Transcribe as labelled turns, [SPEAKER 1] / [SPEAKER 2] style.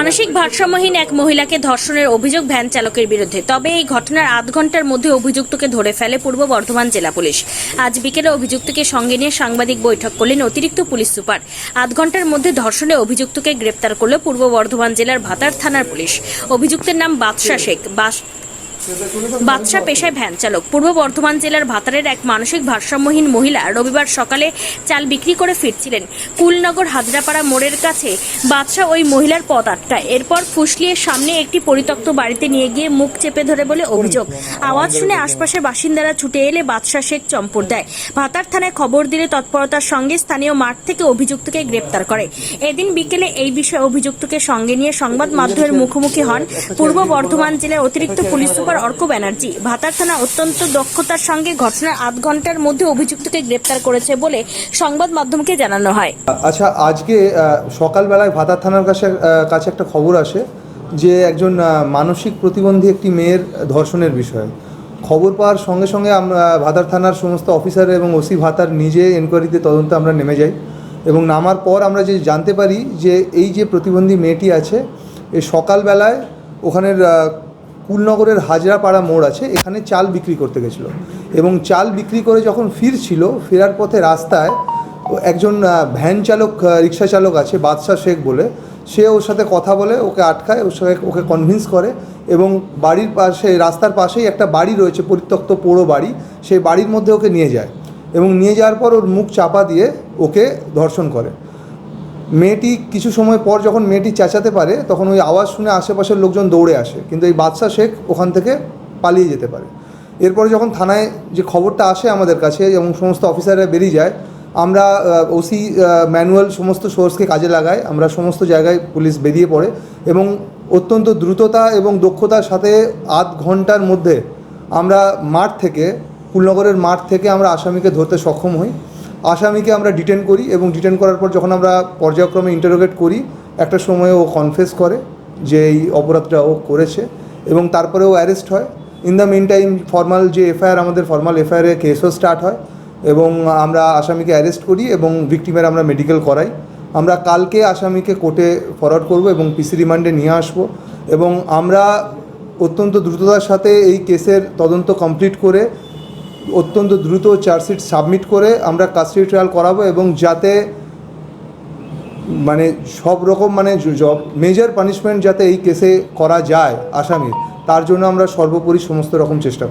[SPEAKER 1] মানসিক ভারসাম্যহীন এক মহিলাকে ধর্ষণের অভিযোগ ভ্যান চালকের বিরুদ্ধে। তবে এই ঘটনার আধ ঘন্টার মধ্যে অভিযুক্তকে ধরে ফেলে পূর্ব বর্ধমান জেলা পুলিশ। আজ বিকেলে অভিযুক্তকে সঙ্গে নিয়ে সাংবাদিক বৈঠক করলেন অতিরিক্ত পুলিশ সুপার। আধ ঘন্টার মধ্যে ধর্ষণে অভিযুক্তকে গ্রেপ্তার করল পূর্ব বর্ধমান জেলার ভাতার থানার পুলিশ। অভিযুক্তের নাম বাদশা শেখ। বাদশা পেশায় ভ্যান চালক। পূর্ব বর্ধমান জেলার ভাতারের এক মানসিক ভারসাম্যহীন মহিলা রবিবার সকালে চাল বিক্রি করে ফিরছিলেন। কুলনগর হাজরাপাড়া মোড়ের কাছে বাদশা ওই মহিলার পথ আটকায়। এরপর ফুসলিয়ে সামনে একটি পরিত্যক্ত বাড়িতে নিয়ে গিয়ে মুখ চেপে ধরে বলে অভিযোগ। আওয়াজ শুনে আশপাশের বাসিন্দারা ছুটে এলে বাদশা শেখ চম্পট দেয়। ভাতার থানায় খবর দিলে তৎপরতার সঙ্গে স্থানীয় মাঠ থেকে অভিযুক্তকে গ্রেপ্তার করে। এদিন বিকেলে এই বিষয়ে অভিযুক্তকে সঙ্গে নিয়ে সংবাদ মাধ্যমের মুখোমুখি হন পূর্ব বর্ধমান জেলার অতিরিক্ত পুলিশ সুপার অর্ক ব্যানার্জি। ভাতার থানা অত্যন্ত দক্ষতার সঙ্গে ঘটনার আধ ঘন্টার মধ্যে অভিযুক্তকে গ্রেপ্তার করেছে বলে সংবাদ মাধ্যমকে জানানো হয়।
[SPEAKER 2] আচ্ছা, আজকে সকালবেলায় ভাতার থানার কাছে একটা খবর আসে যে একজন মানসিক প্রতিবন্ধী একটি মেয়ের ধর্ষণের বিষয়ে। খবর পাওয়ার সঙ্গে সঙ্গে আমরা ভাতার থানার সমস্ত অফিসার এবং ওসি ভাতার নিজে এনকোয়ারিতে তদন্তে আমরা নেমে যাই এবং নামার পর আমরা যে জানতে পারি যে এই যে প্রতিবন্ধী মেয়েটি আছে এই সকালবেলায় ওখানের কুলনগরের হাজরাপাড়া মোড় আছে, এখানে চাল বিক্রি করতে গেছিলো এবং চাল বিক্রি করে যখন ফেরার পথে রাস্তায় একজন ভ্যান চালক রিক্সা চালক আছে বাদশা শেখ বলে, সে ওর সাথে কথা বলে ওকে আটকায়, ওকে কনভিন্স করে এবং বাড়ির পাশে রাস্তার পাশেই একটা বাড়ি রয়েছে পরিত্যক্ত পোড়ো বাড়ি, সেই বাড়ির মধ্যে ওকে নিয়ে যায় এবং নিয়ে যাওয়ার পর ওর মুখ চাপা দিয়ে ওকে ধর্ষণ করে। মেয়েটি কিছু সময় পর যখন মেয়েটি চেঁচাতে পারে তখন ওই আওয়াজ শুনে আশেপাশের লোকজন দৌড়ে আসে, কিন্তু এই বাদশা শেখ ওখান থেকে পালিয়ে যেতে পারে। এরপরে যখন থানায় যে খবরটা আসে আমাদের কাছে এবং সমস্ত অফিসাররা বেরিয়ে যায়, আমরা ওসি ম্যানুয়াল সমস্ত সোর্সকে কাজে লাগাই, আমরা সমস্ত জায়গায় পুলিশ বেরিয়ে পড়ে এবং অত্যন্ত দ্রুততা এবং দক্ষতার সাথে আধ ঘন্টার মধ্যে আমরা কুলনগরের মাঠ থেকে আমরা আসামিকে ধরতে সক্ষম হই। আসামিকে আমরা ডিটেন করি এবং ডিটেন করার পর যখন আমরা পর্যায়ক্রমে ইন্টারোগেট করি একটা সময় ও কনফেস করে যে এই অপরাধটা ও করেছে এবং তারপরে ও অ্যারেস্ট হয়। In the meantime formal যে এফআইআর আমাদের ফর্মাল এফআইআরে কেসও স্টার্ট হয় এবং আমরা আসামিকে অ্যারেস্ট করি এবং ভিক্টিমের আমরা মেডিকেল করাই। আমরা কালকে আসামিকে কোর্টে ফরওয়ার্ড করব এবং পিসি রিমান্ডে নিয়ে আসব এবং আমরা অত্যন্ত দ্রুততার সাথে এই কেসের তদন্ত কমপ্লিট করে অত্যন্ত দ্রুত চার্জশিট সাবমিট করে আমরা কাস্টাডি ট্রায়াল করাবো এবং যাতে সব রকম মেজর পানিশমেন্ট যাতে এই কেসে করা যায় আসামির, তার জন্য আমরা সর্বোপরি সমস্ত রকম চেষ্টা করব।